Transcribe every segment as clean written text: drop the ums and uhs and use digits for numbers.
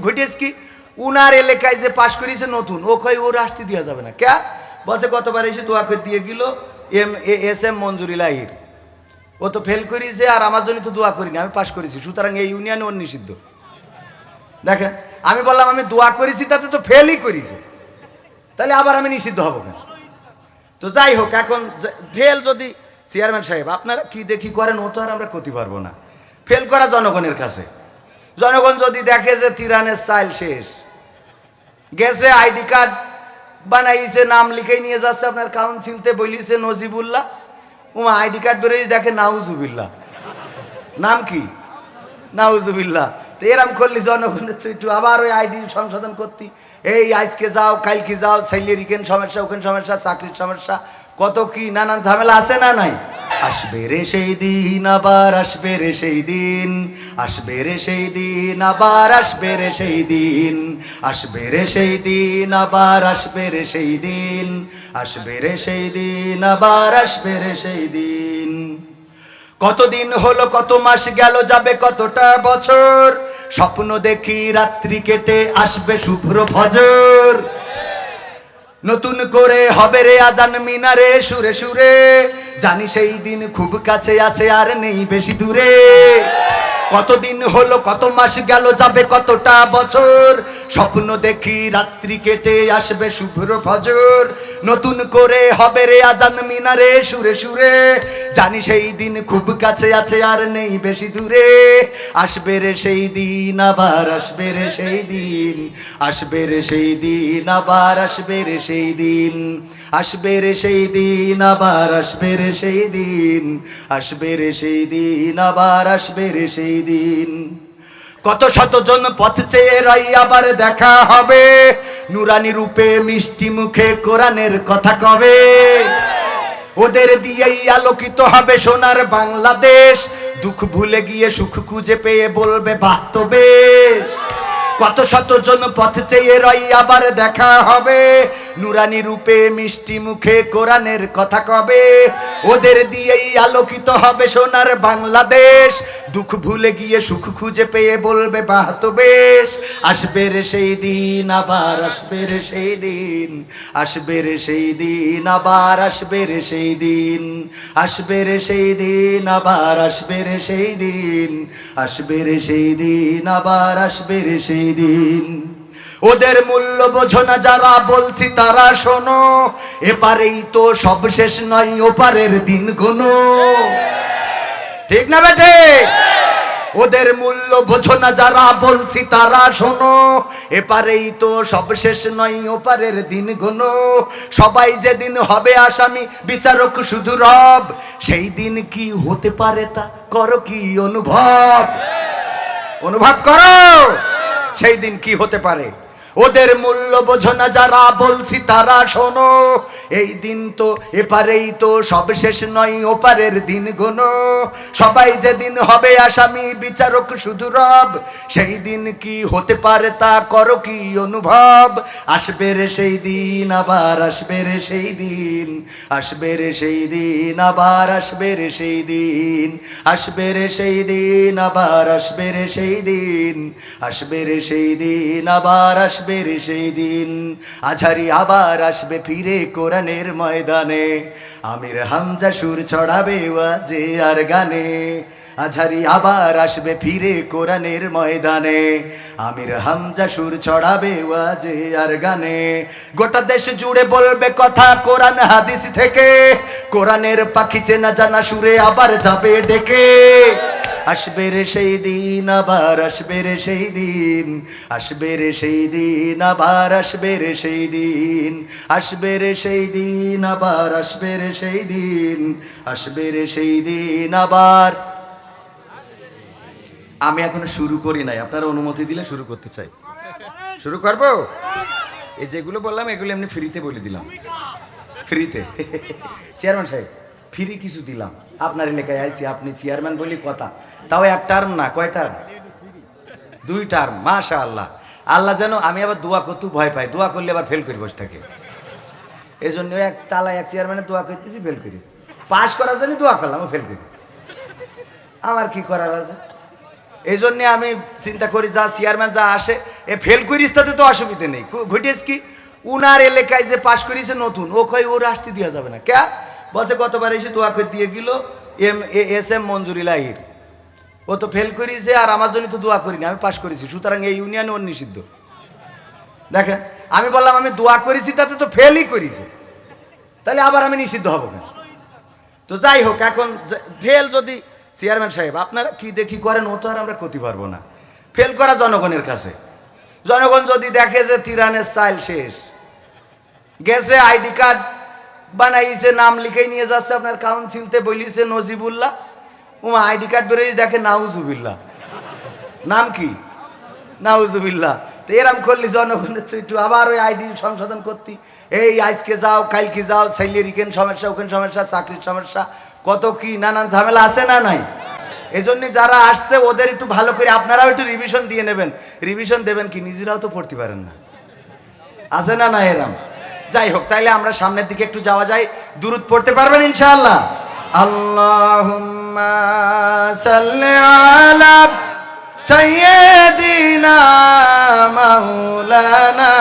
ঘটেছ কি উনার এলাকায় যে পাশ করেছে নতুন ও কয় ওর আসতে দেওয়া যাবে না কে বলছে গতবার এসে দোয়া করে দিয়ে গেল এস এম মঞ্জুরি লাহির ও তো ফেল করেছে আর আমার জন্য তো দোয়া করিনি আমি পাশ করেছি সুতরাং এই ইউনিয়নে ওর নিষিদ্ধ দেখেন আমি বললাম আমি দোয়া করেছি তাতে তো ফেলই করেছে তাহলে আবার আমি নিষিদ্ধ হব কেন তো যাই হোক এখন ফেল যদি চেয়ারম্যান সাহেব আপনারা কি দেখি করেন ও তো আর আমরা করতে পারবো না ফেল করা জনগণের কাছে জনগণ যদি দেখে যে তিরানের চাইল শেষ গেছে আইডি কার্ড বানাইছে নাম লিখে নিয়ে যাচ্ছে আপনার কাউন্সিলতে বলিছে নজিবুল্লাহ উমা আইডি কার্ড বেরোয় দেখে নাউজুবিল্লাহ নাম কি নাউজুবিল্লাহ তো এরম করলি জনগণের একটু আবার ওই আইডি সংশোধন করতি এই আজকে যাও কালকে যাও ছেলের ইকেন সমস্যা ওখানে সমস্যা চাকরির সমস্যা কত কি নানান ঝামেলা আছে না নাই আসবে রে সেই দিন আবার আসবে রে সেই দিন আসবে রে সেই দিন আবার আসবে রে সেই দিন আসবে রে সেই দিন আবার আসবে রে সেই দিন আসবে রে সেই দিন আবার আসবে রে সেই দিন কতদিন হলো কত মাস গেল যাবে কতটা বছর স্বপ্ন দেখি রাত্রি কেটে আসবে শুভ্র ফজর নতুন করে হবে রে আজান মিনারে সুরে সুরে জানি সেই দিন খুব কাছে আছে আর নেই বেশি দূরে কতদিন হলো কত মাস গেল যাবে কতটা বছর স্বপ্ন দেখি রাত্রি কেটে আসবে শুভ্র ফজর নতুন করে হবে রে আজান মিনারে সুরে সুরে জানি সেই দিন খুব কাছে আছে আর নেই বেশি দূরে আসবে রে সেই দিন আবার আসবে রে সেই দিন আসবে রে সেই দিন আবার আসবে রে সেই দিন আসবে রে সেই দিন আবার আসবে রে সেই দিন আসবে রে সেই দিন আবার আসবে রে সেই দিন কত শতজন পথ চেয়ে রই আবার দেখা হবে নুরানি রূপে মিষ্টি মুখে কোরআনের কথা কবে ওদের দিয়েই আলোকিত হবে সোনার বাংলাদেশ দুঃখ ভুলে গিয়ে সুখ খুঁজে পেয়ে বলবে বাহ তো বেশ কত শতজন পথ চেয়ে রই আবার দেখা হবে নুরানি রূপে মিষ্টি মুখে কোরআনের কথা কবে ওদের দিয়েই আলোকিত হবে সোনার বাংলাদেশ দুঃখ ভুলে গিয়ে সুখ খুঁজে পেয়ে বলবে বাহ তো বেশ আসবে রে সেই দিন আবার আসবে রে সেই দিন আসবে রে সেই দিন আবার আসবে রে সেই দিন আসবে রে সেই দিন আবার আসবে রে সেই দিন আসবে রে সেই দিন আবার আসবে রে সেই দিন ওদের মূল্য বোঝো না যারা বলছি তারা শোনো এপারেই তো সব শেষ নয় ওপারের দিন গোনো ঠিক না বেটে ওদের মূল্য বোঝো না যারা বলছি তারা শোনো এপারেই তো সব শেষ নয় ওপারের দিন গোনো সবাই যেদিন হবে আসামি বিচারক শুধু রব সেই দিন কি হতে পারে তা করো কি অনুভব অনুভব করো সেই দিন কি হতে পারে ওদের মূল্য বোঝো না যারা বলছি তারা শোনো এই দিন তো এপারেই তো সব শেষ নয় ওপারের দিন গোনো সবাই যেদিন হবে আসামি বিচারক শুধু রব সেই দিন কি হতে পারে তা করো কি অনুভব আসবে রে সেই দিন আবার আসবে রে সেই দিন আসবে রে সেই দিন আবার আসবে রে সেই দিন আসবে রে সেই দিন আবার আসবে রে সেই দিন আসবে রে সেই দিন আবার আসবে রে সেই দিন আঝারি আবার আসবে ফিরে কোরআনের ময়দানে আমির হামজা সুর ছড়াবে ওয়াজে আর গানে আঝারি আবার আসবে ফিরে কোরআনের ময়দানে আমির হামজা সুর ছড়াবে ওয়াজে আর গানে গোটা দেশ জুড়ে বলবে কথা কোরআন হাদিস থেকে কোরআনের পাখি চেনা জানা সুরে আবার যাবে ডেকে আসবে রে সেই দিন আবার আসবে রে সেই দিন আসবে রে সেই দিন আবার আসবে রে সেই দিন আসবে রে সেই দিন আবার আসবে রে সেই দিন আসবে রে সেই দিন আবার আমি এখনো শুরু করি নাই আপনারা অনুমতি দিলে শুরু করতে চাই শুরু করবো এই যেগুলো বললাম এগুলো এমনি ফ্রিতে বলে দিলাম ফ্রিতে চেয়ারম্যান সাহেব ফ্রি কিছু দিলাম আপনার এলাকায় আইছি আপনি চেয়ারম্যান বলি কথা তাও এক টার্ম না কয় টার্ম 2 টার্ম মাশাআল্লাহ আল্লাহ যেন আমি আবার দোয়া করতে ভয় পাই দোয়া করলে আবার ফেল করে বসে থাকে এই জন্য এক তালায় এক চেয়ারম্যানের দোয়া করতেছি ফেল করি পাস করার জন্য দোয়া করলাম ফেল করি আমার কি করার আছে এই জন্য আমি চিন্তা করি যা চেয়ারম্যান যা আসে এ ফেল করিস তাতে তো অসুবিধা নেই। ঘটিস কি উনার এলাকায় যে পাশ করিছে নতুন, ও কই ওর আসতে দেওয়া যাবে না। কে বলছে গতবার এসে দোয়া করে দিয়ে গেল এস এম মঞ্জুরিল আহির, ও তো ফেল করিছে আর আমার জন্য তো দোয়া করিনি, আমি পাশ করেছি, সুতরাং এই ইউনিয়নে ওর নিষিদ্ধ। দেখেন আমি বললাম আমি দোয়া করেছি তাতে তো ফেলই করেছে, তাহলে আবার আমি নিষিদ্ধ হব কেন? তো যাই হোক, এখন ফেল যদি চেয়ারম্যান সাহেব আপনারা কি দেখি করেন, ও তো আর আমরা করতে পারবো না। ফেল করা জনগণের কাছে, জনগণ যদি দেখে যে তিরানের চাইল শেষ গেছে, আইডি কার্ড বানাইছে, নাম লিখেই নিয়ে যাচ্ছে আপনার কাউন্সিলতে, বলিছে নজিবুল্লাহ, উমা আইডি কার্ড বেরোয় দেখে নাউজুবিল্লাহ, নাম কি নাউজুবিল্লাহ। তো এরম করলি জনগণের তো একটু আবার ওই আইডি সংশোধন করতি, এই আজকে যাও কালকে যাও, ছেলের ইকেন সমস্যা, ওখানে সমস্যা, চাকরির সমস্যা, কত কি নানান ঝামেলা আছে না নাই? এই জন্য যারা আসছে ওদের একটু ভালো করে আপনারাও একটু রিভিশন দিয়ে নেবেন। রিভিশন দেবেন কি, নিজেরাও তো পড়তে পারেন না, আছে না না এরম? যাই হোক, তাইলে আমরা সামনের দিকে একটু যাওয়া যায়। দুরূদ পড়তে পারবেন ইনশাআল্লাহ? আল্লাহুম্মা সাল্লি আলা সাইয়্যিদিনা মাওলানা।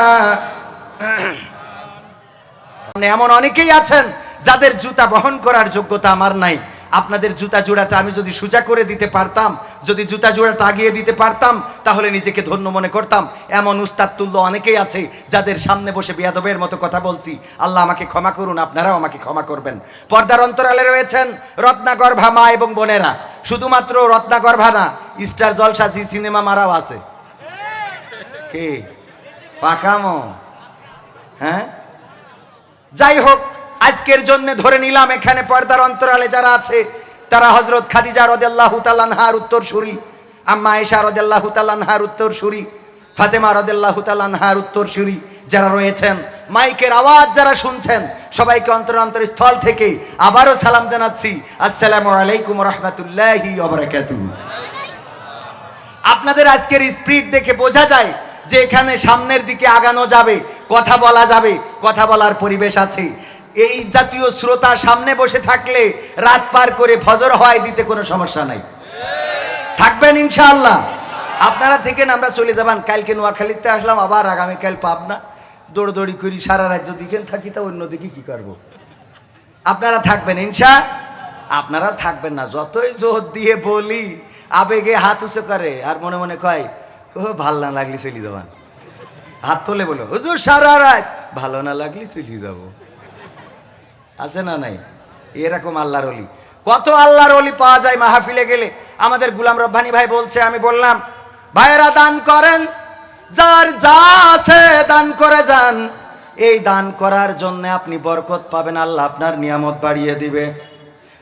এমন অনেকেই আছেন যাদের জুতা বহন করার যোগ্যতা আমার নাই। আপনাদের জুতা জোড়াটা আমি যদি সোজা করে দিতে পারতাম, যদি জুতা জোড়াটা আগিয়ে দিতে পারতাম, তাহলে নিজেকে ধন্য মনে করতাম। এমন উস্তাদ তুল্য অনেকেই আছে যাদের সামনে বসে বেয়াদবের মতো কথা বলছি। আল্লাহ আমাকে ক্ষমা করুন, আপনারাও আমাকে ক্ষমা করবেন। পর্দার অন্তরালে রয়েছেন রত্নাগর্ভা মা এবং বোনেরা। শুধুমাত্র রত্নাগর্ভা না, স্টার জলসা জি সিনেমা মারাও আছে। কে পাকামো? হ্যাঁ, যাই হোক, আজকের জন্য ধরে নিলাম এখানে পর্দার অন্তরালে যারা আছে তারা হযরত খাদিজা রাদিয়াল্লাহু তাআলা আনহার উত্তরসূরি, আম্মা আয়েশা রাদিয়াল্লাহু তাআলা আনহার উত্তরসূরি, ফাতেমা রাদিয়াল্লাহু তাআলা আনহার উত্তরসূরি যারা রয়েছেন, মাইকের আওয়াজ যারা শুনছেন, সবাইকে অন্তরস্থল থেকে আবারও সালাম জানাচ্ছি, আসসালামু আলাইকুম ওয়া রাহমাতুল্লাহি ওয়া বারাকাতুহু। আপনাদের আজকের স্পিরিট দেখে বোঝা যায় যে এখানে সামনের দিকে আগানো যাবে, কথা বলা যাবে, কথা বলার পরিবেশ আছে। এই জাতীয় শ্রোতা সামনে বসে থাকলে রাত পার করে ফজর হয় দিতে কোনো সমস্যা নাই। থাকবেন ইনশাআল্লাহ? আপনারা থেকেন, আমরা চলে যাবেন। কালকে নোয়াখালীতে আসলাম, আবার আগামীকাল পাবনা, দৌড়দৌড়ি করি সারা রাত। যদি এখানে থাকি তা অন্যদিকে কি করব? আপনারা থাকবেন আপনারাও থাকবেন না। যতই জোর দিয়ে বলি, আবেগে হাত উঁচু করে আর মনে মনে কয় ও ভাল না লাগলে চলে যাবেন। হাত তোলে বলো হুজুর সারা রাত, ভালো না লাগলে চলে যাব। আছে না নাই? এরকম আল্লাহর ওলি, কত আল্লাহর ওলি পাওয়া যায় মাহফিলে গেলে। আমাদের গুলাম রব্বানী ভাই বলছে, আমি বললাম ভাইয়েরা দান করেন, যার যা আছে দান করে যান। এই দান করার জন্য আপনি বরকত পাবেন, আল্লাহ আপনার নিয়ামত বাড়িয়ে দিবে।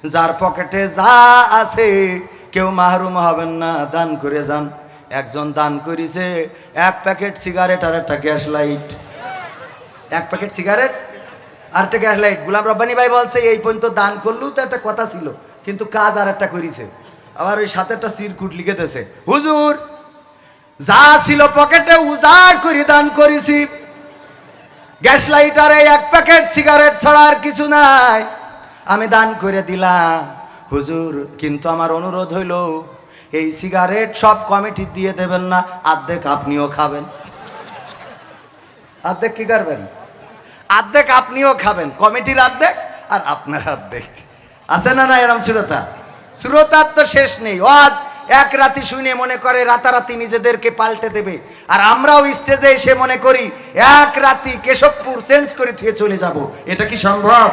যার পকেটে যা আছে কেউ মাহরুম হবেন না, দান করে যান। একজন দান করেছে 1 প্যাকেট সিগারেট আর একটা গ্যাস লাইট। 1 প্যাকেট সিগারেট আর একটা গ্যাস লাইট। গুলাম রব্বানী ভাই বলছে এই পর্যন্ত দান করলেও তো একটা কথা ছিল, কিন্তু কাজ আর একটা করেছে। আবার ওই সাথে একটা চিরকুট লিখেতেছে, হুজুর যা ছিল পকেটে উজাড় করে দান করেছি, গ্যাস লাইট আর এই 1 প্যাকেট সিগারেট ছাড়া আর কিছু নাই, আমি দান করে দিলাম হুজুর। কিন্তু আমার অনুরোধ হইল এই সিগারেট সব কমিটি দিয়ে দেবেন না, অর্ধেক আপনিও খাবেন। অর্ধেক কি করবেন? অর্ধেক আপনিও খাবেন, কমিটির অর্ধেক আর আপনার অর্ধেক। আছে না না এরম শ্রোতা? শ্রোতার তো শেষ নেই। আজ এক রাতি শুনে মনে করে রাতারাতি নিজেদেরকে পাল্টে দেবে, আর আমরাও স্টেজে এসে মনে করি এক রাতি কেশবপুর চেঞ্জ করে থেকে চলে যাব। এটা কি সম্ভব?